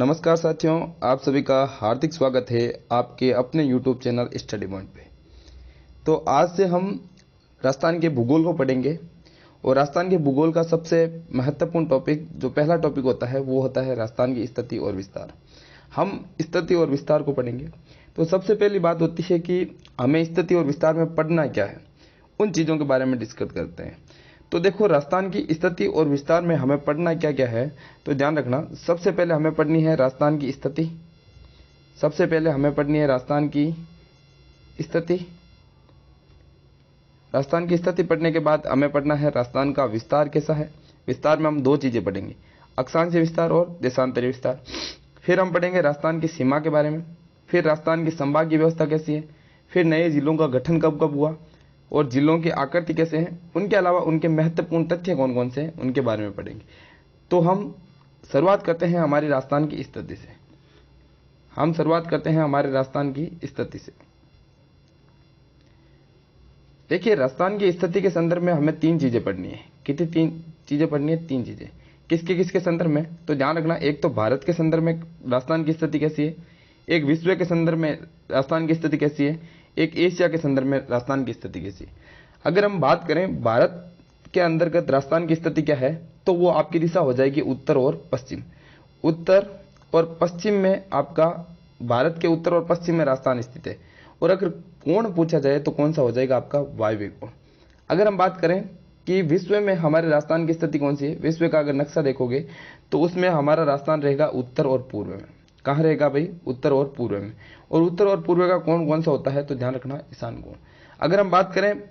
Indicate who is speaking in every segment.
Speaker 1: नमस्कार साथियों, आप सभी का हार्दिक स्वागत है आपके अपने YouTube चैनल स्टडी पॉइंट पे। तो आज से हम राजस्थान के भूगोल को पढ़ेंगे और राजस्थान के भूगोल का सबसे महत्वपूर्ण टॉपिक जो पहला टॉपिक होता है वो होता है राजस्थान की स्थिति और विस्तार। हम स्थिति और विस्तार को पढ़ेंगे। तो सबसे पहली बात होती है कि हमें स्थिति और विस्तार में पढ़ना क्या है, उन चीज़ों के बारे में डिस्कस करते हैं। तो देखो, राजस्थान की स्थिति और विस्तार में हमें पढ़ना क्या क्या है, तो ध्यान रखना। सबसे पहले हमें पढ़नी है राजस्थान की स्थिति। सबसे पहले हमें पढ़नी है राजस्थान की स्थिति। राजस्थान की स्थिति पढ़ने के बाद हमें पढ़ना है राजस्थान का विस्तार कैसा है। विस्तार में हम दो चीज़ें पढ़ेंगे, अक्षांशीय विस्तार और देशांतरीय विस्तार। फिर हम पढ़ेंगे राजस्थान की सीमा के बारे में, फिर राजस्थान की संभागीय व्यवस्था कैसी है, फिर नए जिलों का गठन कब कब हुआ और जिलों की आकृति कैसे हैं, उनके अलावा उनके महत्वपूर्ण तथ्य कौन कौन से हैं उनके बारे में पढ़ेंगे। तो हम शुरुआत करते हैं हमारी राजस्थान की स्थिति से। हम शुरुआत करते हैं हमारे राजस्थान की स्थिति से। देखिए, राजस्थान की स्थिति के संदर्भ में हमें तीन चीजें पढ़नी है। कितनी तीन चीजें पढ़नी है? तीन चीजें। किसके किसके संदर्भ में? तो ध्यान रखना, एक तो भारत के संदर्भ में राजस्थान की स्थिति कैसी है, एक विश्व के संदर्भ में राजस्थान की स्थिति कैसी है, एक एशिया के संदर्भ में राजस्थान की स्थिति कैसी है। अगर हम बात करें भारत के अंतर्गत राजस्थान की स्थिति क्या है, तो वो आपकी दिशा हो जाएगी उत्तर और पश्चिम। उत्तर और पश्चिम में आपका भारत के उत्तर और पश्चिम में राजस्थान स्थित है। और अगर कोण पूछा जाए तो कौन सा हो जाएगा? आपका वायव्य कोण। अगर हम बात करें कि विश्व में हमारे राजस्थान की स्थिति कौन सी है, विश्व का अगर नक्शा देखोगे तो उसमें हमारा राजस्थान रहेगा उत्तर और पूर्व में। कहाँ रहेगा भाई? उत्तर और पूर्व में। और उत्तर और पूर्व का कोण कौन सा होता है? तो ध्यान रखना, ईशान कोण। अगर हम बात करें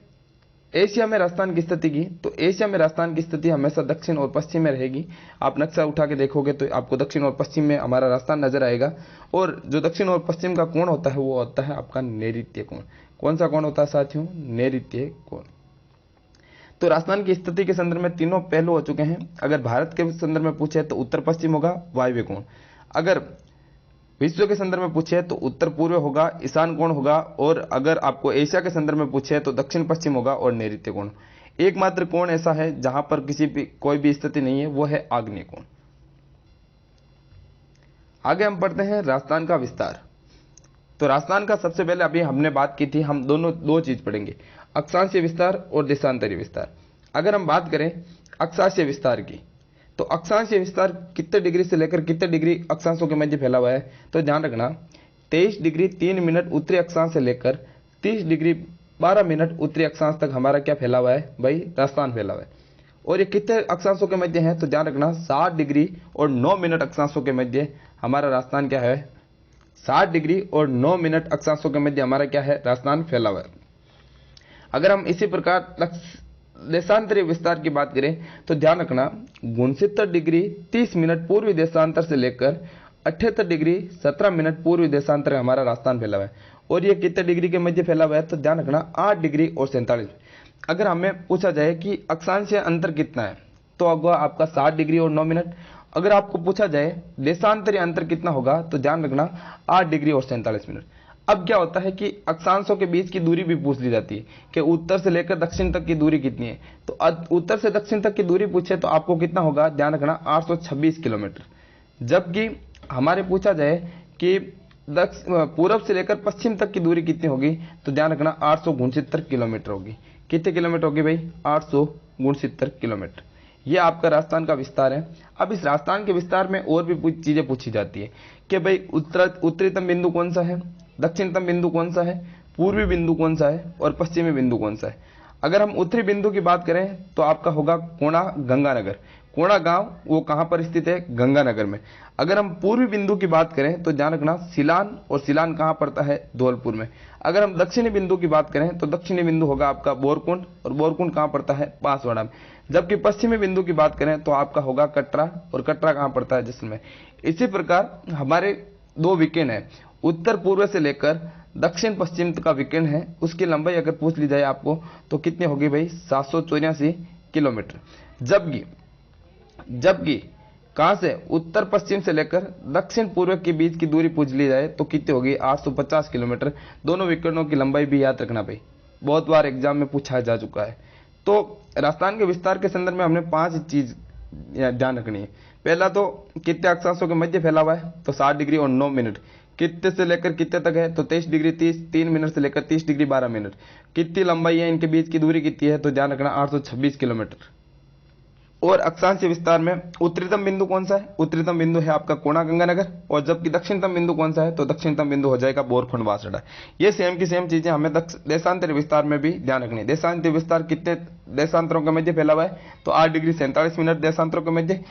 Speaker 1: एशिया में राजस्थान की स्थिति की, तो एशिया में राजस्थान की स्थिति हमेशा दक्षिण और पश्चिम में रहेगी। आप नक्शा उठा के देखोगे तो आपको दक्षिण और पश्चिम में हमारा राजस्थान नजर आएगा। और जो दक्षिण और पश्चिम का कोण होता है वो होता है आपका नैऋत्य कोण। कौन सा कोण होता है साथियों? नैऋत्य कोण। तो राजस्थान की स्थिति के संदर्भ में तीनों पहलू हो चुके हैं। अगर भारत के संदर्भ में पूछे तो उत्तर पश्चिम होगा, वायव्य कोण। अगर विश्व के संदर्भ में पूछे तो उत्तर पूर्व होगा, ईशान कोण होगा। और अगर आपको एशिया के संदर्भ में पूछे तो दक्षिण पश्चिम होगा और नैऋत्य कोण। एकमात्र कोण ऐसा है जहां पर कोई भी स्थिति नहीं है, वो है आग्नेय कोण। आगे हम पढ़ते हैं राजस्थान का विस्तार। तो राजस्थान का सबसे पहले अभी हमने बात की थी, हम दो चीज पढ़ेंगे, अक्षांशीय विस्तार और देशांतरीय विस्तार। अगर हम बात करें अक्षांशीय विस्तार की, तो अक्षांशीय विस्तार कितने डिग्री से लेकर कितने डिग्री अक्षांशों के मध्य फैला हुआ है? तो ध्यान रखना, 23 डिग्री 3 मिनट उत्तरी अक्षांश से लेकर 30 डिग्री 12 मिनट उत्तरी अक्षांश तक हमारा क्या फैला हुआ है भाई? राजस्थान फैला हुआ है। और ये कितने अक्षांशों के मध्य है? तो ध्यान रखना, 60 डिग्री और 9 मिनट अक्षांशों के मध्य हमारा राजस्थान क्या है? 60 डिग्री और 9 मिनट अक्षांशों के मध्य हमारा क्या है? राजस्थान फैला हुआ है। अगर हम इसी प्रकार देशांतरीय विस्तार की बात करें तो ध्यान रखना, 69 डिग्री 30 मिनट पूर्वी देशांतर से लेकर 78 डिग्री 17 मिनट पूर्वी देशांतर हमारा राजस्थान फैला हुआ है। और ये कितने डिग्री के मध्य फैला हुआ है? तो ध्यान रखना, 8 डिग्री और 47। अगर हमें पूछा जाए कि अक्षांशीय अंतर कितना है, तो होगा आपका 60 डिग्री और 9 मिनट। अगर आपको पूछा जाए देशांतरीय अंतर कितना होगा, तो ध्यान रखना 8 डिग्री और 47 मिनट। अब क्या होता है कि अक्षांशों के बीच की दूरी भी पूछ ली जाती है कि उत्तर से लेकर दक्षिण तक की दूरी कितनी है। तो उत्तर से दक्षिण तक की दूरी पूछे तो आपको कितना होगा? ध्यान रखना, 826 किलोमीटर। जबकि हमारे पूछा जाए कि पूरब से लेकर पश्चिम तक की दूरी कितनी होगी, तो ध्यान रखना 869 किलोमीटर होगी। कितने किलोमीटर होगी भाई? 869 किलोमीटर। ये आपका राजस्थान का विस्तार है। अब इस राजस्थान के विस्तार में और भी चीजें पूछी जाती है कि भाई उत्तरीतम बिंदु कौन सा है, दक्षिणतम बिंदु कौन सा है, पूर्वी बिंदु कौन सा है और पश्चिमी बिंदु कौन सा है। अगर हम उत्तरी बिंदु की बात करें तो आपका होगा कोणा गंगानगर। कोणा गांव वो कहां पर स्थित है? गंगानगर में। अगर हम पूर्वी बिंदु की बात करें तो ध्यान रखना, सिलान। और सिलान कहां पड़ता है? धौलपुर में। अगर हम दक्षिणी बिंदु की बात करें तो दक्षिणी बिंदु होगा आपका बोरकुंड। और बोरकुंड कहां पड़ता है? बांसवाड़ा में। जबकि पश्चिमी बिंदु की बात करें तो आपका होगा कटरा। और कटरा कहां पड़ता है? जैसलमेर। इसी प्रकार हमारे दो विकेंड है, उत्तर पूर्व से लेकर दक्षिण पश्चिम का विकेंड है, उसकी लंबाई अगर पूछ ली जाए आपको तो कितनी होगी भाई? 784 किलोमीटर। जबकि कहां से? उत्तर पश्चिम से लेकर दक्षिण पूर्व के बीच की दूरी पूछ ली जाए तो कितनी होगी? 850 किलोमीटर। दोनों विकेंडों की लंबाई भी याद रखना भाई, बहुत बार एग्जाम में पूछा जा चुका है। तो राजस्थान के विस्तार के संदर्भ में हमने 5 चीज ध्यान रखनी है। पहला तो कितने अक्षांशों के मध्य फैला हुआ है, तो 60 डिग्री और 9 मिनट। कितने से लेकर कितने तक है, तो 23 डिग्री 3 मिनट से लेकर 30 डिग्री 12 मिनट। कितनी लंबाई है, इनके बीच की दूरी कितनी है, तो ध्यान रखना 826 किलोमीटर। और अक्षांशीय विस्तार में उत्तरीतम बिंदु कौन सा है, उत्तरीतम बिंदु है आपका कोणा गंगानगर, और जबकि दक्षिणतम बिंदु कौन सा है, तो दक्षिणतम बिंदु हो जाएगा बोरखंड वासड़ा। ये सेम की सेम चीजें हमें देशांतर विस्तार में भी ध्यान रखनी है। देशांतर विस्तार कितने देशांतरों के मध्य फैला हुआ है, तो 8 डिग्री 47 मिनट देशांतरों के मध्य।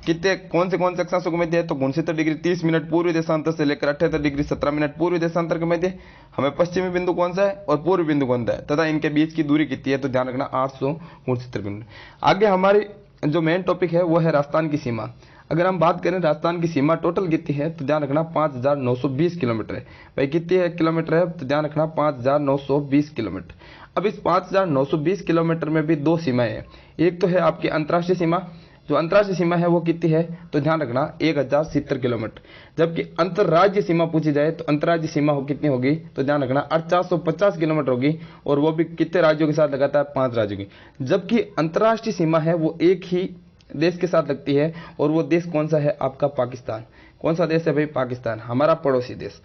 Speaker 1: कितने कौन से अक्षांशों के मध्य है, तो 69 डिग्री 30 मिनट पूर्वी देशांतर से लेकर 78 डिग्री 17 मिनट पूर्वी देशांतर के मध्य। हमें पश्चिमी बिंदु कौन सा है और पूर्वी बिंदु कौन सा है तथा इनके बीच की दूरी कितनी है, तो ध्यान रखना 869 किलोमीटर। आगे हमारी जो मेन टॉपिक है वो है राजस्थान की सीमा। अगर हम बात करें राजस्थान की सीमा टोटल कितनी है, तो ध्यान रखना 5920 किलोमीटर है। भाई कितनी है किलोमीटर है, तो ध्यान रखना 5920 किलोमीटर। अब इस 5920 किलोमीटर में भी दो सीमाएं हैं। एक तो है आपकी अंतर्राष्ट्रीय सीमा, जो अंतर्राष्ट्रीय सीमा है वो कितनी है, तो ध्यान रखना 1070 किलोमीटर। जबकि अंतर्राज्यीय सीमा पूछी जाए तो अंतर्राज्यीय सीमा कितनी होगी, तो ध्यान रखना 450 किलोमीटर होगी, और वो भी कितने राज्यों के साथ लगाता है, 5 राज्यों की। जबकि अंतर्राष्ट्रीय सीमा है वो एक ही देश के साथ लगती है, और वो देश कौन सा है, आपका पाकिस्तान। कौन सा देश है भाई, पाकिस्तान, हमारा पड़ोसी देश।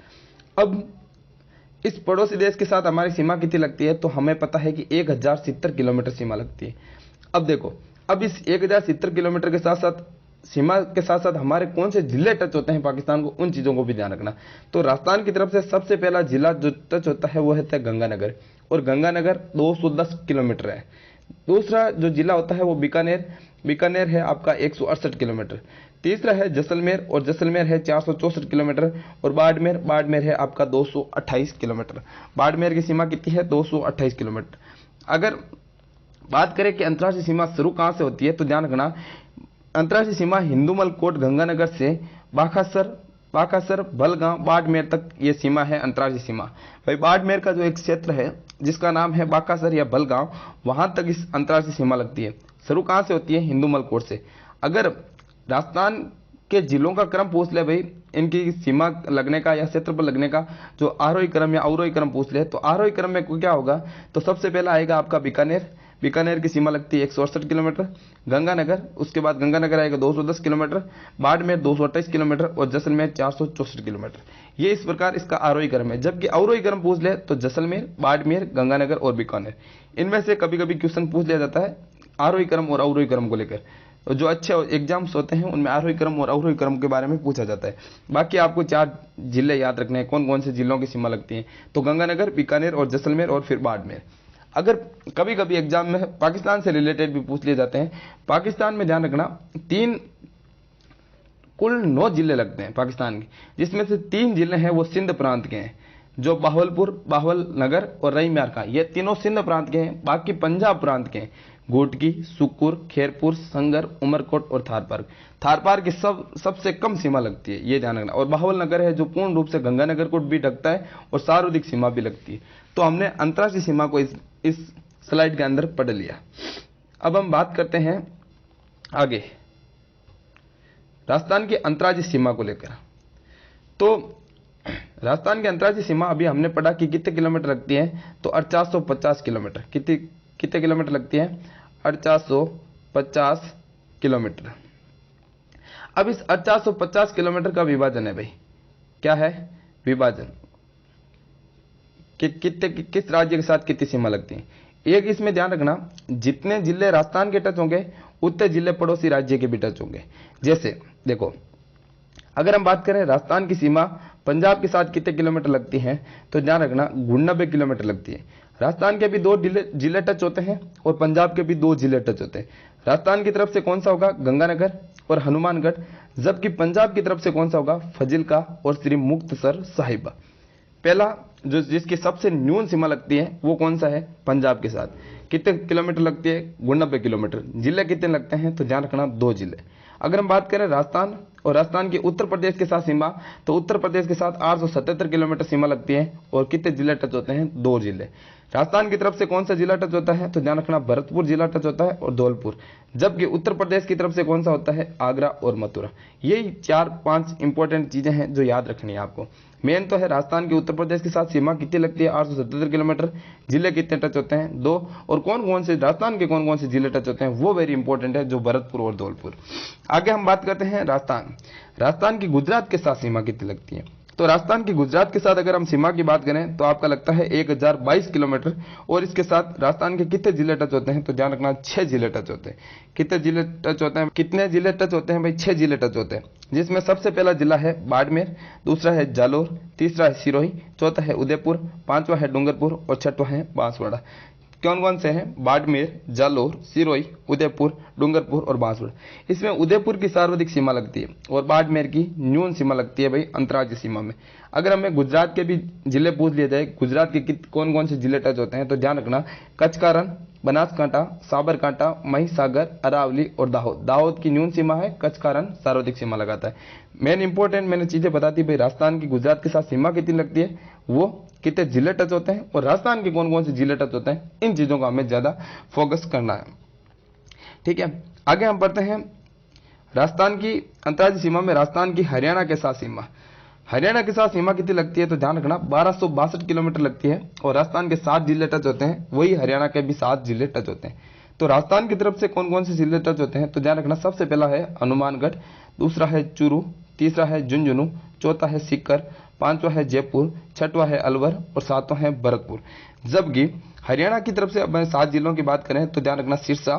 Speaker 1: अब इस पड़ोसी देश के साथ हमारी सीमा कितनी लगती है, तो हमें पता है कि 1070 किलोमीटर सीमा लगती है। अब देखो, अब इस 1070 किलोमीटर के साथ साथ सीमा के साथ साथ हमारे कौन से जिले टच होते हैं पाकिस्तान को, उन चीजों को भी ध्यान रखना। तो राजस्थान की तरफ से सबसे पहला जिला जो टच होता है वो है गंगानगर, और गंगानगर 210 किलोमीटर है। दूसरा जो जिला होता है वो बीकानेर, बीकानेर है आपका 168 किलोमीटर। तीसरा है जैसलमेर, और जैसलमेर है 464 किलोमीटर। और बाड़मेर, बाड़मेर है आपका 228 किलोमीटर। बाड़मेर की सीमा कितनी है, 228 किलोमीटर। अगर बात करें कि अंतर्राष्ट्रीय सीमा शुरू कहां से होती है, तो ध्यान रखना अंतर्राष्ट्रीय सीमा हिंदूमल कोट गंगानगर से बाखासर बलगांव बाड़मेर तक ये सीमा है अंतर्राष्ट्रीय सीमा। भाई बाड़मेर का जो एक क्षेत्र है जिसका नाम है बाखासर या बलगांव, वहां तक इस अंतर्राष्ट्रीय सीमा लगती है। शुरू कहां से होती है, हिंदूमल कोट से। अगर राजस्थान के जिलों का क्रम पूछ ले भाई, इनकी सीमा लगने का या क्षेत्र पर लगने का जो आरोही क्रम या अवरोही क्रम पूछ ले, तो आरोही क्रम में क्या होगा, तो सबसे पहला आएगा आपका बीकानेर। बीकानेर की सीमा लगती है 168 किलोमीटर। गंगानगर, उसके बाद गंगानगर आएगा 210 किलोमीटर। बाड़मेर 228 किलोमीटर, और जैसलमेर 464 किलोमीटर। ये इस प्रकार इसका आरोही क्रम है। जबकि अवरोही क्रम पूछ ले तो जैसलमेर, बाड़मेर, गंगानगर और बीकानेर, इनमें से कभी कभी क्वेश्चन पूछ लिया जाता है आरोही क्रम और अवरोही क्रम को लेकर। जो अच्छे एग्जाम्स होते हैं उनमें आरोही क्रम और अवरोही क्रम के बारे में पूछा जाता है। बाकी आपको 4 जिले याद रखने हैं, कौन कौन से जिलों की सीमा लगती है, तो गंगानगर, बीकानेर और जैसलमेर और फिर बाड़मेर। अगर कभी कभी एग्जाम में पाकिस्तान से रिलेटेड भी पूछ लिए जाते हैं, पाकिस्तान में ध्यान रखना कुल 9 जिले लगते हैं पाकिस्तान के, जिसमें से 3 जिले हैं वो सिंध प्रांत के हैं, जो बाहवल नगर और रईमार का, ये तीनों सिंध प्रांत के हैं। बाकी पंजाब प्रांत के हैं, घोटकी, सुक्कुर, खेरपुर, संगर, उमरकोट और थारपार की सबसे कम सीमा लगती है, ये ध्यान रखना। और बाहवल नगर है जो पूर्ण रूप से गंगानगर को भी ढकता है और सार्वधिक सीमा भी लगती है। तो हमने अंतर्राष्ट्रीय सीमा को इस स्लाइड के अंदर पढ़ लिया। अब हम बात करते हैं आगे राजस्थान की अंतर्राज्यीय सीमा को लेकर। तो राजस्थान की अंतर्राज्यीय सीमा अभी हमने पढ़ा कि कितने किलोमीटर लगती है, तो 450 किलोमीटर। कितने किलोमीटर लगती है, 450 किलोमीटर। अब इस 450 किलोमीटर का विभाजन है भाई, क्या है विभाजन, कि किस राज्य के साथ कितनी सीमा लगती है। एक इसमें ध्यान रखना, जितने जिले राजस्थान के टच होंगे उतने जिले पड़ोसी राज्य के भी टच होंगे। जैसे देखो, अगर हम बात करें राजस्थान की सीमा पंजाब के साथ कितने किलोमीटर लगती है, तो ध्यान रखना 99 किलोमीटर लगती है। राजस्थान के भी 2 जिले टच होते हैं और पंजाब के भी 2 जिले टच होते हैं। राजस्थान की तरफ से कौन सा होगा, गंगानगर और हनुमानगढ़, जबकि पंजाब की तरफ से कौन सा होगा, फजिल्का और श्री मुक्तसर साहिबा। पहला जो जिसकी सबसे न्यून सीमा लगती है वो कौन सा है, पंजाब के साथ। कितने किलोमीटर लगती है, 99 किलोमीटर। जिले कितने लगते हैं, तो ध्यान रखना 2 जिले। अगर हम बात करें राजस्थान और राजस्थान की उत्तर प्रदेश के साथ सीमा, तो उत्तर प्रदेश के साथ 877 किलोमीटर सीमा लगती है। और कितने जिले टच होते हैं? 2 जिले। राजस्थान की तरफ से कौन सा जिला टच होता है? तो ध्यान रखना, भरतपुर जिला टच होता है और धौलपुर। जबकि उत्तर प्रदेश की तरफ से कौन सा होता है? आगरा और मथुरा। यही 4-5 इंपॉर्टेंट चीजें हैं जो याद रखनी है आपको। मेन तो है राजस्थान की उत्तर प्रदेश के साथ सीमा कितनी लगती है? 877 किलोमीटर। जिले कितने टच होते हैं? 2। और कौन कौन से राजस्थान के कौन कौन से जिले टच होते हैं वो वेरी इंपॉर्टेंट है, जो भरतपुर और धौलपुर। आगे हम बात करते हैं राजस्थान की गुजरात के साथ सीमा कितनी लगती है? तो राजस्थान की गुजरात के साथ अगर हम सीमा की बात करें तो आपका लगता है 1022 किलोमीटर। और इसके साथ राजस्थान के कितने जिले टच होते हैं? तो ध्यान रखना, 6 जिले टच होते हैं। कितने जिले टच होते हैं? कितने जिले टच होते हैं भाई? 6 जिले टच होते हैं, जिसमें सबसे पहला जिला है बाड़मेर, दूसरा है जालोर, तीसरा है सिरोही, चौथा है उदयपुर, पांचवा है डूंगरपुर और छठवा है बांसवाड़ा। कौन कौन से हैं? बाड़मेर, जालोर, सिरोही, उदयपुर, डूंगरपुर और बांसवाड़ा। इसमें उदयपुर की सर्वाधिक सीमा लगती है और बाड़मेर की न्यून सीमा लगती है भाई अंतर्राज्यीय सीमा में। अगर हमें गुजरात के भी जिले पूछ लिए जाए, गुजरात के कौन कौन से जिले टच होते हैं, तो ध्यान रखना, कच्छ का रण, बनासकांठा, साबरकांठा, महिसागर, अरावली और दाहोद। दाहोद की न्यून सीमा है, कच्छ का रण सर्वाधिक सीमा लगाता है। मेन इंपॉर्टेंट मैंने चीजें बताती भाई, राजस्थान की गुजरात के साथ सीमा कितनी लगती है, वो कितने जिले टच होते हैं और राजस्थान के कौन कौन से जिले टच होते हैं, इन चीजों का हमें ज्यादा फोकस करना है। ठीक है, आगे हम पढ़ते हैं राजस्थान की अंतर्राज्यीय सीमा में राजस्थान की हरियाणा के साथ सीमा। हरियाणा के साथ सीमा कितनी लगती है? तो ध्यान रखना, 1262 किलोमीटर लगती है और राजस्थान के 7 जिले टच होते हैं, वही हरियाणा के भी 7 जिले टच होते हैं। तो राजस्थान की तरफ से कौन कौन से जिले टच होते हैं? तो ध्यान रखना, सबसे पहला है हनुमानगढ़, दूसरा है चूरू, तीसरा है झुंझुनू, चौथा है सीकर, पांचवा है जयपुर, छठवा है अलवर और सातवां है भरतपुर। जबकि हरियाणा की तरफ से अब 7 जिलों की बात करें तो ध्यान रखना, सिरसा,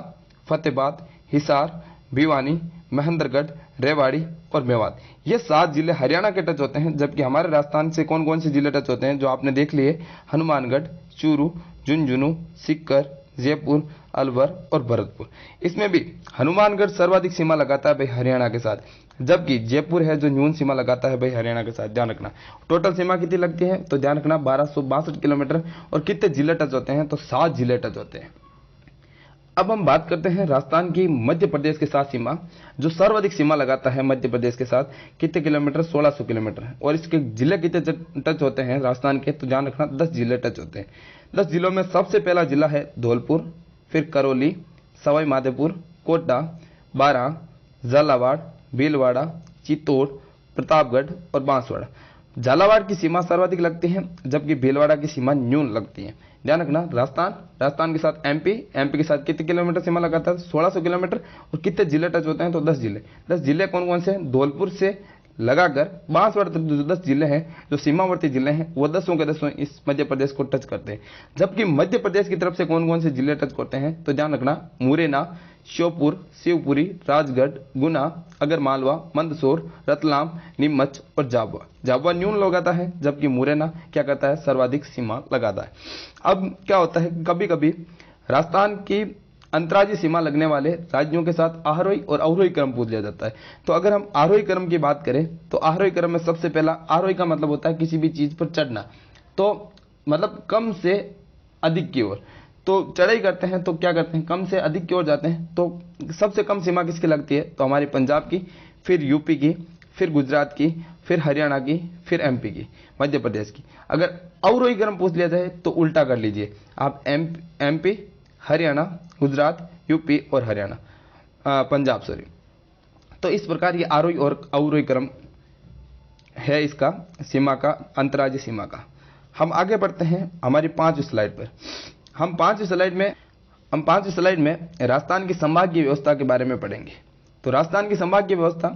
Speaker 1: फतेहाबाद, हिसार, भिवानी, महेंद्रगढ़, रेवाड़ी और मेवात। ये 7 जिले हरियाणा के टच होते हैं। जबकि हमारे राजस्थान से कौन कौन से जिले टच होते हैं, जो आपने देख लिए, हनुमानगढ़, चूरू, झुंझुनू, सीकर, जयपुर, अलवर और भरतपुर। इसमें भी हनुमानगढ़ सर्वाधिक सीमा लगाता है भाई हरियाणा के साथ, जबकि जयपुर है जो न्यून सीमा लगाता है भाई हरियाणा के साथ। ध्यान रखना, टोटल सीमा कितनी लगती है? तो ध्यान रखना, 1262 किलोमीटर। और कितने जिले टच होते हैं? तो 7 जिले टच होते हैं। अब हम बात करते हैं राजस्थान की मध्य प्रदेश के साथ सीमा, जो सर्वाधिक सीमा लगाता है मध्य प्रदेश के साथ। कितने किलोमीटर? 1600 किलोमीटर। और इसके जिले कितने टच होते हैं राजस्थान के? तो ध्यान रखना, 10 जिले टच होते हैं। 10 जिलों में सबसे पहला जिला है धौलपुर, फिर करौली, सवाई माधोपुर, कोटा, बारां, झालावाड़, भीलवाड़ा, चित्तौड़, प्रतापगढ़ और बांसवाड़ा। झालावाड़ की सीमा सर्वाधिक लगती है, जबकि भीलवाड़ा की सीमा न्यून लगती है। ध्यान रखना, राजस्थान के साथ एमपी के साथ कितने किलोमीटर सीमा लगाता है? 1600 किलोमीटर। और कितने जिले टच होते हैं? तो 10 जिले। 10 जिले कौन कौन से हैं? धौलपुर से लगाकर बांसवाड़ा तक जो 10 जिले हैं, जो सीमावर्ती जिले हैं, वो 10 के 10 इस मध्य प्रदेश को टच करते हैं। जबकि मध्य प्रदेश की तरफ से कौन कौन से जिले टच करते हैं? तो ध्यान रखना, मुरैना, श्योपुर, शिवपुरी, राजगढ़, गुना, अगरमालवा, मंदसौर, रतलाम, नीमच और झाबुआ न्यून लगाता है, जबकि मुरैना क्या करता है? सर्वाधिक सीमा लगाता है। अब क्या होता है, कभी कभी राजस्थान की अंतर्राज्यीय सीमा लगने वाले राज्यों के साथ आरोही और अवरोही क्रम पूछ लिया जाता है। तो अगर हम आरोही क्रम की बात करें तो आरोही क्रम में सबसे पहला, आरोही का मतलब होता है किसी भी चीज पर चढ़ना, तो मतलब कम से अधिक की ओर। तो चढ़ाई करते हैं तो क्या करते हैं? कम से अधिक की ओर जाते हैं। तो सबसे कम सीमा किसकी लगती है? तो हमारी पंजाब की, फिर यूपी की, फिर गुजरात की, फिर हरियाणा की, फिर एमपी की, मध्य प्रदेश की। अगर अवरोही क्रम पूछ लिया जाए तो उल्टा कर लीजिए आप, एमपी, हरियाणा, गुजरात, यूपी और पंजाब सॉरी। तो इस प्रकार ये आरोही और अवरोही क्रम है इसका सीमा का, अंतर्राज्यीय सीमा का। हम आगे बढ़ते हैं हमारी 5वीं स्लाइड पर। हम 5वीं स्लाइड में राजस्थान की संभागीय व्यवस्था के बारे में पढ़ेंगे। तो राजस्थान की संभागीय व्यवस्था,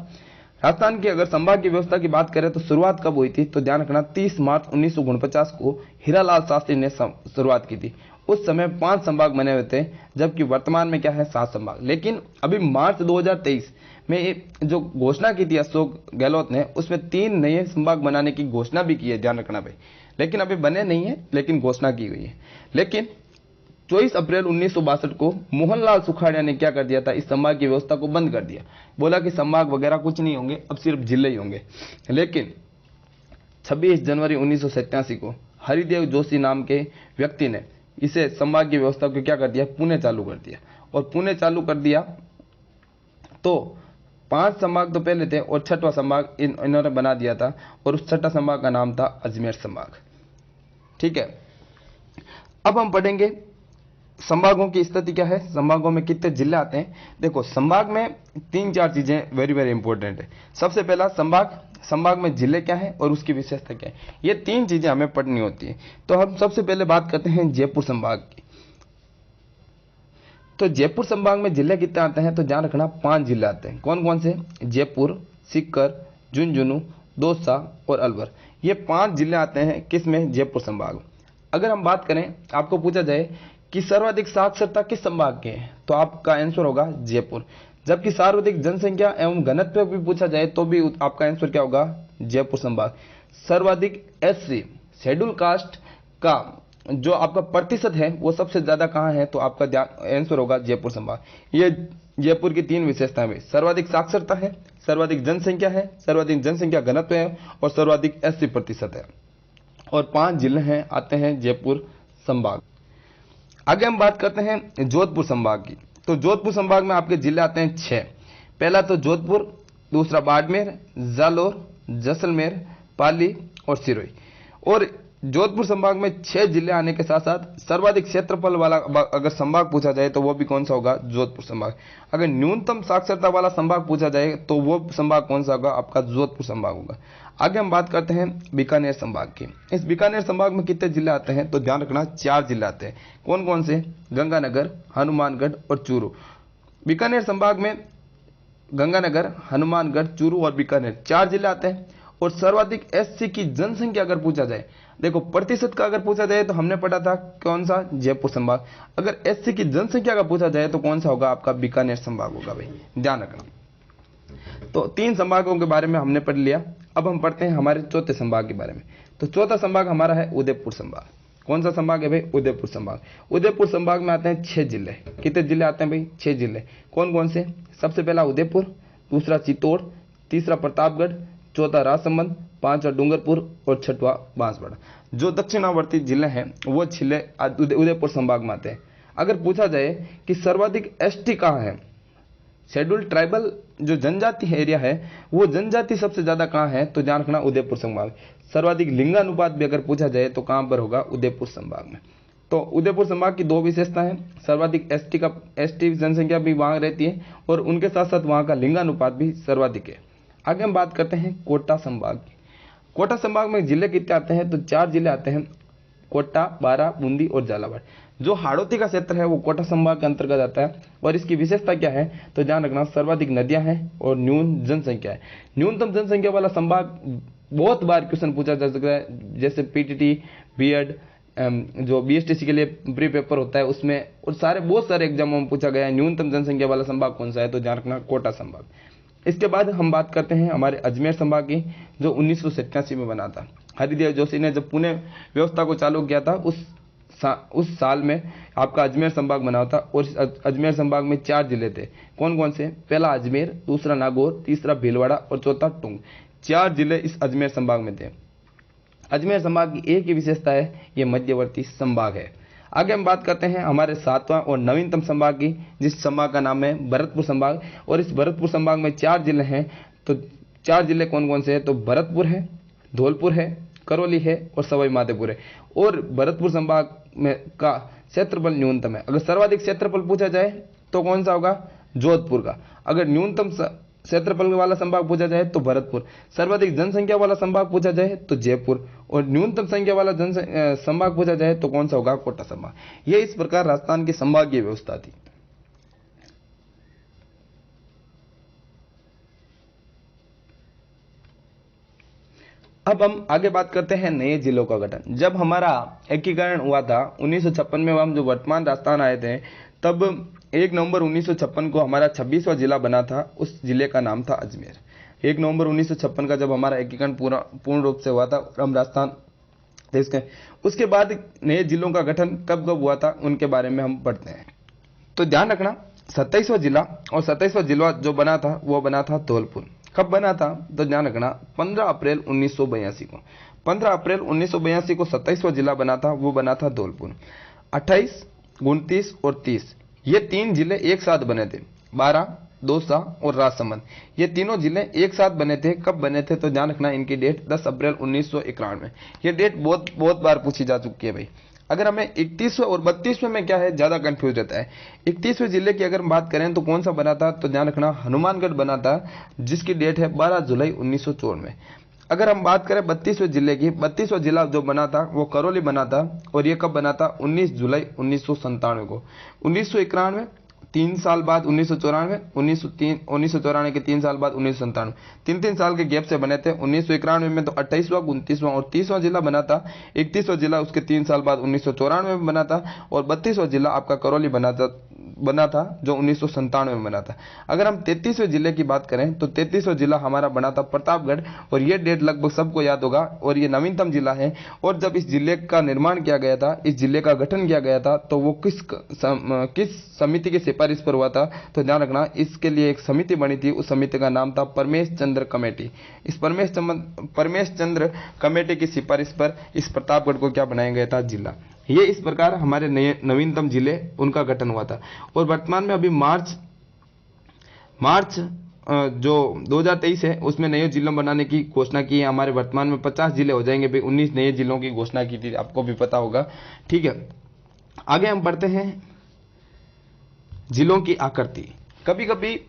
Speaker 1: राजस्थान की अगर संभागीय व्यवस्था की बात करें तो शुरुआत कब हुई थी? तो ध्यान रखना, 30 मार्च 1949 को हीरालाल शास्त्री ने शुरुआत की थी। उस समय 5 संभाग बने हुए थे, जबकि वर्तमान में क्या है? 7 संभाग। लेकिन अभी मार्च 2023 में जो घोषणा की थी अशोक गहलोत ने, उसमें 3 नए संभाग बनाने की घोषणा भी की है, ध्यान रखना भाई। लेकिन अभी बने नहीं है, लेकिन घोषणा की हुई है। लेकिन 24 अप्रैल 1962 को मोहनलाल सुखाड़िया ने क्या कर दिया था? इस संभाग की व्यवस्था को बंद कर दिया। बोला कि संभाग वगैरह कुछ नहीं होंगे, अब सिर्फ जिले ही होंगे। लेकिन 26 जनवरी 1987 को हरिदेव जोशी नाम के व्यक्ति ने इसे संभाग की व्यवस्था को क्या कर दिया? पुणे चालू कर दिया। और पुणे चालू कर दिया तो 5 संभाग तो पहले थे और छठवां संभाग इन्होंने बना दिया था, और उस छठा संभाग का नाम था अजमेर संभाग। ठीक है, अब हम पढ़ेंगे संभागों की स्थिति क्या है, संभागों में कितने जिले आते हैं। देखो, संभाग में 3-4 चीजें वेरी वेरी इंपॉर्टेंट है। सबसे पहला संभाग में जिले क्या है और उसकी विशेषता क्या है, ये 3 चीजें हमें पढ़नी होती है। तो हम सबसे पहले बात करते हैं जयपुर संभाग की। तो जयपुर संभाग में जिले कितने आते हैं, तो ध्यान रखना 5 जिले आते हैं। कौन कौन से, जयपुर, सीकर, झुंझुनू, दौसा और अलवर, ये 5 जिले आते हैं किसमें, जयपुर संभाग। अगर हम बात करें, आपको पूछा जाए कि सर्वाधिक साक्षरता किस संभाग के है, तो आपका आंसर होगा जयपुर। जबकि सर्वाधिक जनसंख्या एवं घनत्व भी पूछा जाए तो भी आपका आंसर क्या होगा, जयपुर संभाग। सर्वाधिक एससी शेड्यूल कास्ट का जो आपका प्रतिशत है वो सबसे ज्यादा कहां है, तो आपका आंसर होगा जयपुर संभाग। ये जयपुर की 3 विशेषताएं हैं, सर्वाधिक साक्षरता है, सर्वाधिक जनसंख्या है, सर्वाधिक जनसंख्या घनत्व है, और सर्वाधिक एससी प्रतिशत है, और 5 जिले हैं आते हैं जयपुर संभाग। आगे हम बात करते हैं जोधपुर संभाग की। तो जोधपुर संभाग में आपके जिले आते हैं 6। पहला तो जोधपुर, दूसरा बाड़मेर, जालोर, जैसलमेर, पाली और सिरोही। और जोधपुर संभाग में 6 जिले आने के साथ साथ सर्वाधिक क्षेत्रफल वाला अगर संभाग पूछा जाए तो वो भी कौन सा होगा, जोधपुर संभाग। अगर न्यूनतम साक्षरता वाला संभाग पूछा जाए तो वो संभाग कौन सा होगा, आपका जोधपुर संभाग होगा। आगे हम बात करते हैं बीकानेर संभाग की। इस बीकानेर संभाग में कितने जिले आते हैं, तो ध्यान रखना 4 जिले आते हैं। कौन कौन से, गंगानगर, हनुमानगढ़ और चूरू। बीकानेर संभाग में गंगानगर, हनुमानगढ़, चूरू और बीकानेर 4 जिले आते हैं। और सर्वाधिक एससी की जनसंख्या अगर पूछा जाए, देखो प्रतिशत का अगर पूछा जाए तो हमने पढ़ा था कौन सा, जयपुर संभाग। अगर एससी की जनसंख्या का पूछा जाए तो कौन सा होगा, आपका बीकानेर संभाग होगा भाई, ध्यान रखना। तो 3 संभागों के बारे में हमने पढ़ लिया। अब हम पढ़ते हैं हमारे चौथे संभाग के बारे में। तो चौथा संभाग हमारा है उदयपुर संभाग। कौन सा संभाग है भाई, उदयपुर संभाग। उदयपुर संभाग में आते हैं 6 जिले। कितने जिले आते हैं भाई, 6 जिले। कौन कौन से, सबसे पहला उदयपुर, दूसरा चित्तौड़, तीसरा प्रतापगढ़, चौथा राजसमंद, 5वां डूंगरपुर और 6वां बांसवाड़ा। जो दक्षिणावर्ती जिले हैं वो जिले उदयपुर संभाग में आते हैं। अगर पूछा जाए कि सर्वाधिक एसटी कहाँ है, शेड्यूल ट्राइबल जो जनजाति एरिया है वो जनजाति सबसे ज्यादा कहाँ है, तो ध्यान रखना उदयपुर संभाग। सर्वाधिक लिंगानुपात भी अगर पूछा जाए तो कहां पर होगा, उदयपुर संभाग में। तो उदयपुर संभाग की 2 विशेषताएं हैं, सर्वाधिक एसटी जनसंख्या भी वहां रहती है और उनके साथ साथ वहां का लिंगानुपात भी सर्वाधिक है। आगे हम बात करते हैं कोटा संभाग की। कोटा संभाग में जिले कितने आते हैं, तो 4 जिले आते हैं, कोटा, बारा, बूंदी और झालावाड़। जो हाड़ौती का क्षेत्र है वो कोटा संभाग के अंतर्गत आता है। और इसकी विशेषता क्या है, तो ध्यान रखना सर्वाधिक नदियां हैं और न्यून जनसंख्या है। न्यूनतम जनसंख्या वाला संभाग बहुत बार क्वेश्चन पूछा जा सकता है, जैसे पीटीटी, बीएड, जो बीएसटीसी के लिए प्री पेपर होता है उसमें, और बहुत सारे एग्जामों में पूछा गया है न्यूनतम जनसंख्या वाला संभाग कौन सा है, तो ध्यान रखना कोटा संभाग। इसके बाद हम बात करते हैं हमारे अजमेर संभाग की, जो 1987 में बना था। हरिदेव जोशी ने जब पुणे व्यवस्था को चालू किया था उस साल में आपका अजमेर संभाग बना था। और इस अजमेर संभाग में 4 जिले थे। कौन कौन से, पहला अजमेर, दूसरा नागौर, तीसरा भीलवाड़ा और चौथा टुंग। 4 जिले इस अजमेर संभाग में थे। अजमेर संभाग की एक ही विशेषता है, ये मध्यवर्ती संभाग है। आगे हम बात करते हैं हमारे 7वां और नवीनतम संभाग की, जिस संभाग का नाम है भरतपुर संभाग। और इस भरतपुर संभाग में 4 जिले हैं। तो 4 जिले कौन कौन से हैं, तो भरतपुर है, धौलपुर है, करौली है और सवाई माधोपुर है। और भरतपुर संभाग में का क्षेत्रफल न्यूनतम है। अगर सर्वाधिक क्षेत्रफल पूछा जाए तो कौन सा होगा, जोधपुर का। अगर न्यूनतम क्षेत्रफल वाला संभाग पूछा जाए तो भरतपुर। सर्वाधिक जनसंख्या वाला संभाग पूछा जाए तो जयपुर। और न्यूनतम संख्या वाला संभाग पूछा जाए तो कौन सा होगा, कोटा संभाग। यह इस प्रकार राजस्थान की संभागीय व्यवस्था थी। अब हम आगे बात करते हैं नए जिलों का गठन। जब हमारा एकीकरण हुआ था 1956 में, हम जो वर्तमान राजस्थान आए थे, तब 1 नवंबर 1956 को हमारा 26वां जिला बना था। उस जिले का नाम था अजमेर। 1 नवंबर 1956 का जब हमारा एकीकरण पूर्ण रूप से हुआ था और हम राजस्थान देश के, उसके बाद नए जिलों का गठन कब हुआ था उनके बारे में हम पढ़ते हैं। तो ध्यान रखना 27वां जिला, और 27वां जिला जो बना था वो बना था धौलपुर। कब बना था, तो ध्यान रखना 15 अप्रैल 1982 को। 15 अप्रैल 1982 को 27वां जिला बना था, वो बना था धौलपुर। 28, 29 और 30 ये 3 जिले एक साथ बने थे। 12, दौसा और राजसमंद, ये तीनों जिले एक साथ बने थे। कब बने थे तो ध्यान रखना, इनकी डेट 10 अप्रैल 1991। ये डेट बहुत बार पूछी जा चुकी है भाई। अगर हमें 31वें और 32वें में क्या है, ज्यादा कंफ्यूज रहता है। 31वें जिले की अगर बात करें तो कौन सा बना था, तो ध्यान रखना हनुमानगढ़ बना था, जिसकी डेट है 12 जुलाई 1954 में। अगर हम बात करें 32वें जिले की, 32वां जिला जो बना था वो करौली बना था, और ये कब बना था, 19 जुलाई 1997 को। 1991 3 साल बाद 1994, 1994 के 3 साल बाद 1997, 3 साल के गैप से बने थे। 1991 में तो 28वां, 29वां और 30वां जिला बना था। 31वां जिला उसके 3 साल बाद 1994 में बना था, और 32वां जिला आपका करौली बना था जो 1997 में बना था। अगर हम 33वें जिले की बात करें तो 33वां जिला हमारा बना था प्रतापगढ़, और ये डेट लगभग सबको याद होगा, और ये नवीनतम जिला है। और जब इस जिले का निर्माण किया गया था, इस जिले का गठन किया गया था, तो वो किस समिति की सिफारिश पर हुआ था, तो ध्यान रखना इसके लिए एक समिति बनी थी। उस समिति का नाम था परमेश चंद्र कमेटी। इस परमेश चंद्र कमेटी की सिफारिश पर इस प्रतापगढ़ को क्या बनाया गया था, जिला। ये इस प्रकार हमारे नए नवीनतम जिले उनका गठन हुआ था। और वर्तमान में अभी मार्च जो 2023 है उसमें नए जिलों बनाने की घोषणा की है। हमारे वर्तमान में 50 जिले हो जाएंगे भाई। 19 नए जिलों की घोषणा की थी, आपको भी पता होगा। ठीक है, आगे हम बढ़ते हैं जिलों की आकृति। कभी कभी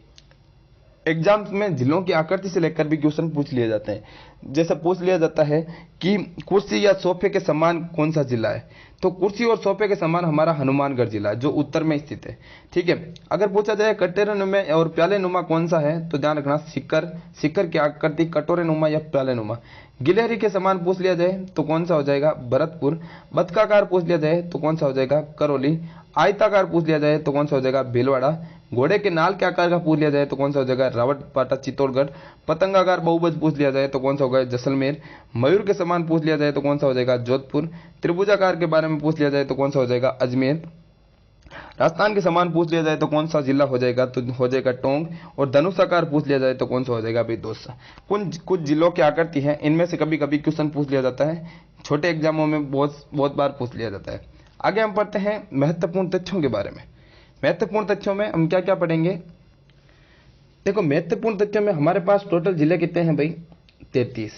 Speaker 1: एग्जाम्स में जिलों की आकृति से लेकर भी क्वेश्चन पूछ लिए जाते हैं। जैसे पूछ लिया जाता है कि कुर्सी या सोफे के समान कौन सा जिला है, तो कुर्सी और सोफे के समान हमारा हनुमानगढ़ जिला है, जो उत्तर में स्थित है। ठीक है, अगर पूछा जाए कटोरे नुमा और प्याले नुमा कौन सा है, तो ध्यान रखना सिक्कर की आकृति कटोरे नुमा या प्याले नुमा। गिलहरी के समान पूछ लिया जाए तो कौन सा हो जाएगा, भरतपुर। बतकाकार पूछ लिया जाए तो कौन सा हो जाएगा, करौली। आयताकार पूछ लिया जाए तो कौन सा हो जाएगा, भीलवाड़ा। घोड़े के नाल के आकार का पूछ लिया जाए तो कौन सा हो जाएगा, रावतपाटा चित्तौड़गढ़। पतंगाकार बहुभुज पूछ लिया जाए तो कौन सा होगा, जैसलमेर। मयूर के समान पूछ लिया जाए तो कौन सा हो जाएगा, जोधपुर। त्रिभुजाकार के बारे में पूछ लिया जाए तो कौन सा हो जाएगा, अजमेर। राजस्थान के समान पूछ लिया जाए तो कौन सा जिला हो जाएगा, तो हो जाएगा टोंक। और धनुषाकार पूछ लिया जाए तो कौन सा हो जाएगा भाई, दौसा। कुछ जिलों की आकृति है, इनमें से कभी कभी क्वेश्चन पूछ लिया जाता है, छोटे एग्जामों में बहुत बार पूछ लिया जाता है। आगे हम पढ़ते हैं महत्वपूर्ण तथ्यों के बारे में। महत्वपूर्ण तथ्यों में हम क्या क्या पढ़ेंगे, देखो महत्वपूर्ण तथ्यों में हमारे पास टोटल जिले कितने हैं भाई, 33।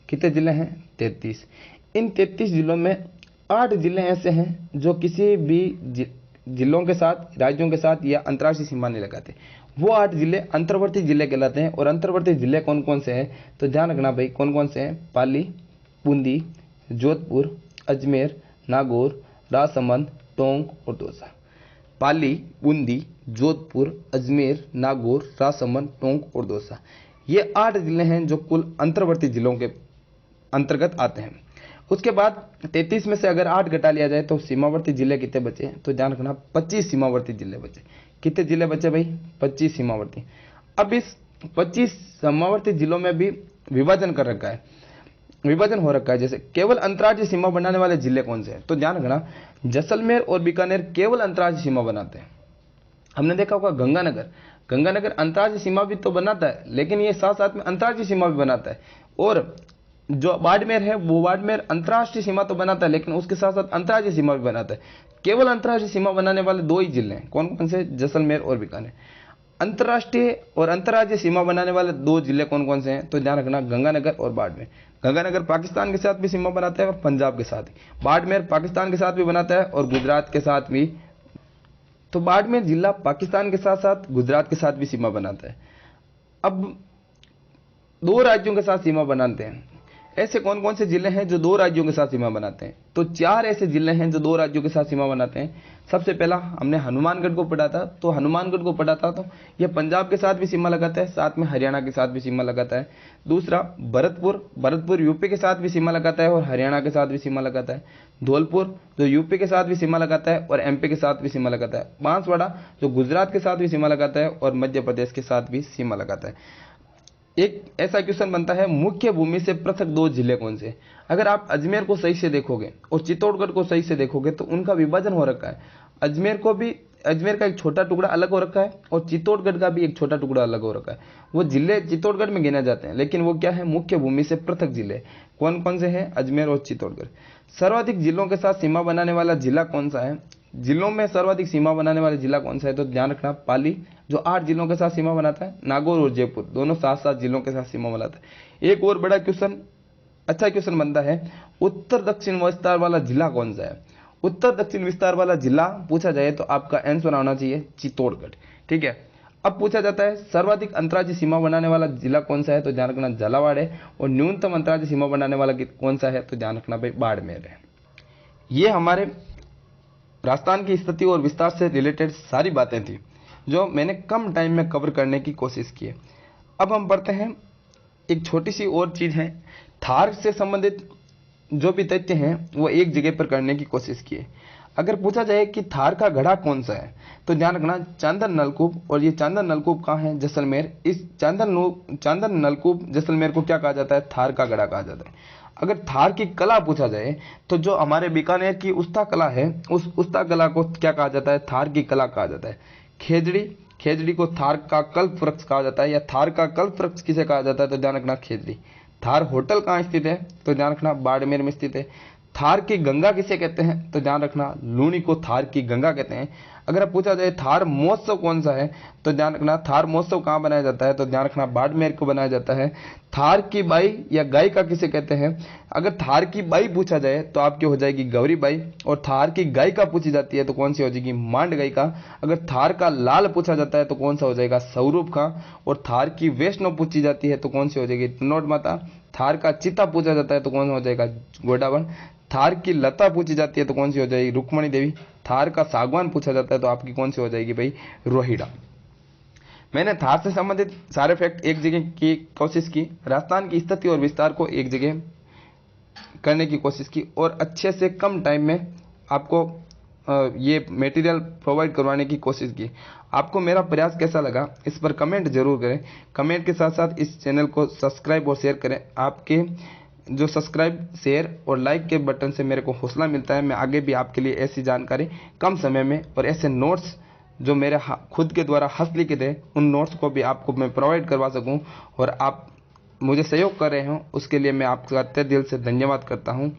Speaker 1: कितने जिले हैं, 33। इन 33 जिलों में 8 जिले ऐसे हैं जो किसी भी जिलों के साथ, राज्यों के साथ या अंतर्राष्ट्रीय सीमा नहीं लगाते। वो 8 जिले अंतर्वर्ती जिले कहलाते हैं। और अंतर्वर्ती जिले कौन कौन से हैं, तो ध्यान रखना भाई कौन कौन से हैं, पाली, बूंदी, जोधपुर, अजमेर, नागौर, राजसमंद, टोंक और दौसा। पाली, बूंदी, जोधपुर, अजमेर, नागौर, राजसमंद, टोंक और दौसा, ये 8 जिले हैं जो कुल अंतर्वर्ती जिलों के अंतर्गत आते हैं। उसके बाद 33 में से अगर 8 घटा लिया जाए तो सीमावर्ती जिले कितने बचे, तो ध्यान रखना 25 सीमावर्ती जिले बचे। कितने जिले बचे भाई, 25 सीमावर्ती। अब इस 25 सीमावर्ती जिलों में भी विभाजन हो रखा है। जैसे केवल अंतर्राज्यीय सीमा बनाने वाले जिले कौन से हैं, तो ध्यान रखना जैसलमेर और बीकानेर केवल अंतर्राज्यीय सीमा बनाते हैं। हमने देखा होगा गंगानगर अंतर्राज्यीय सीमा भी तो बनाता है, लेकिन ये साथ साथ में अंतर्राज्यीय सीमा भी बनाता है। और जो बाड़मेर है वो बाड़मेर अंतर्राष्ट्रीय सीमा तो बनाता है, लेकिन उसके साथ साथ अंतर्राज्यीय सीमा भी बनाता है। केवल अंतर्राष्ट्रीय सीमा बनाने वाले 2 ही जिले हैं, कौन कौन से, जैसलमेर और बीकानेर। अंतर्राष्ट्रीय और अंतर्राज्यीय सीमा बनाने वाले 2 जिले कौन कौन से हैं, तो ध्यान रखना गंगानगर और बाड़मेर। गंगानगर पाकिस्तान के साथ भी सीमा बनाता है और पंजाब के साथ ही। बाड़मेर पाकिस्तान के साथ भी बनाता है और गुजरात के साथ भी। तो बाड़मेर जिला पाकिस्तान के साथ साथ गुजरात के साथ भी सीमा बनाता है। अब 2 राज्यों के साथ सीमा बनाते हैं। ऐसे कौन कौन से जिले हैं जो 2 राज्यों के साथ सीमा बनाते हैं, तो 4 ऐसे जिले हैं जो 2 राज्यों के साथ सीमा बनाते हैं। सबसे पहला हमने हनुमानगढ़ को पढ़ा था, तो यह पंजाब के साथ भी सीमा लगाता है, साथ में हरियाणा के साथ भी सीमा लगाता है। दूसरा भरतपुर यूपी के साथ भी सीमा लगाता है और हरियाणा के साथ भी सीमा लगाता है। धौलपुर जो यूपी के साथ भी सीमा लगाता है और एमपी के साथ भी सीमा लगाता है। बांसवाड़ा जो गुजरात के साथ भी सीमा लगाता है और मध्य प्रदेश के साथ भी सीमा लगाता है। एक ऐसा क्वेश्चन बनता है, मुख्य भूमि से पृथक 2 जिले कौन से। अगर आप अजमेर को सही से देखोगे और चित्तौड़गढ़ को सही से देखोगे तो उनका विभाजन हो रखा है। अजमेर का एक छोटा टुकड़ा अलग हो रखा है और चित्तौड़गढ़ का भी एक छोटा टुकड़ा अलग हो रखा है। वो जिले चित्तौड़गढ़ में गिने जाते हैं, लेकिन वो क्या है, मुख्य भूमि से पृथक जिले। कौन कौन से हैं, अजमेर और चित्तौड़गढ़। सर्वाधिक जिलों के साथ सीमा बनाने वाला जिला कौन सा है, जिलों में सर्वाधिक सीमा बनाने वाले जिला कौन सा है, तो ध्यान रखना पाली, जो 8 जिलों के साथ सीमा बनाता है। नागौर और जयपुर दोनों 7-7 जिलों के साथ सीमा बनाता है। एक और बड़ा क्वेश्चन, अच्छा क्वेश्चन बनता है, उत्तर दक्षिण विस्तार वाला जिला कौन सा है। उत्तर दक्षिण विस्तार वाला जिला पूछा जाए तो आपका आंसर आना चाहिए चित्तौड़गढ़। ठीक है। अब पूछा जाता है सर्वाधिक अंतर्राज्यीय सीमा बनाने वाला जिला कौन सा है, तो ध्यान रखना झालावाड़ है। और न्यूनतम अंतर्राज्यीय सीमा बनाने वाला कौन सा है, तो ध्यान रखना भाई बाड़मेर है। ये हमारे राजस्थान की स्थिति और विस्तार से रिलेटेड सारी बातें थी जो मैंने कम टाइम में कवर करने की कोशिश की है। अब हम पढ़ते हैं, एक छोटी सी और चीज है, थार से संबंधित जो भी तथ्य हैं वो एक जगह पर करने की कोशिश की है। अगर पूछा जाए कि थार का गढ़ा कौन सा है, तो ध्यान रखना चांदन नलकूप। और ये चांदन नलकूप कहाँ है, जैसलमेर। इस चांदन नलकूप जैसलमेर को क्या कहा जाता है, थार का गढ़ा कहा जाता है। अगर थार की कला पूछा जाए तो जो हमारे बीकानेर की उस्ता कला है, उस उस्ता कला को क्या कहा जाता है, थार की कला कहा जाता है। खेजड़ी को थार का कल्प वृक्ष कहा जाता है, या थार का कल्प वृक्ष किसे कहा जाता है, तो ध्यान रखना खेजड़ी। थार होटल कहाँ स्थित है, तो ध्यान रखना बाड़मेर में स्थित है। थार की गंगा किसे कहते हैं, तो ध्यान रखना लूनी को थार की गंगा कहते हैं। अगर पूछा जाए थार महोत्सव कौन सा है, तो ध्यान रखना थार महोत्सव कहाँ बनाया जाता है, तो ध्यान रखना बाड़मेर को बनाया जाता है। थार की बाई या गायिका किसे कहते हैं, अगर थार की बाई पूछा जाए तो आपकी हो जाएगी गौरी बाई। और थार की गायिका पूछी जाती है तो कौन सी हो जाएगी, मांड गायिका। अगर थार का लाल पूछा जाता है तो कौन सा हो जाएगा, स्वरूप खां। और थार की वैष्णव पूछी जाती है तो कौन सी हो जाएगी, तनोट माता। थार का चिता पूछा जाता है तो कौन सा हो जाएगा, गोडावन। थार की लता पूछी जाती है तो कौन सी हो जाएगी, रुक्मणी देवी। थार का सागवान पूछा जाता है तो आपकी कौन सी हो जाएगी भाई, रोहिड़ा। मैंने थार से संबंधित सारे फैक्ट एक जगह की कोशिश की, राजस्थान की स्थिति और विस्तार को एक जगह करने की कोशिश की, और अच्छे से कम टाइम में आपको ये मटेरियल प्रोवाइड करवाने की कोशिश की। आपको मेरा प्रयास कैसा लगा इस पर कमेंट जरूर करें। कमेंट के साथ साथ इस चैनल को सब्सक्राइब और शेयर करें। आपके जो सब्सक्राइब, शेयर और लाइक के बटन से मेरे को हौसला मिलता है, मैं आगे भी आपके लिए ऐसी जानकारी कम समय में और ऐसे नोट्स जो मेरे खुद के द्वारा हस्तलिखित है, उन नोट्स को भी आपको मैं प्रोवाइड करवा सकूं। और आप मुझे सहयोग कर रहे हो उसके लिए मैं आपका तहे दिल से धन्यवाद करता हूं।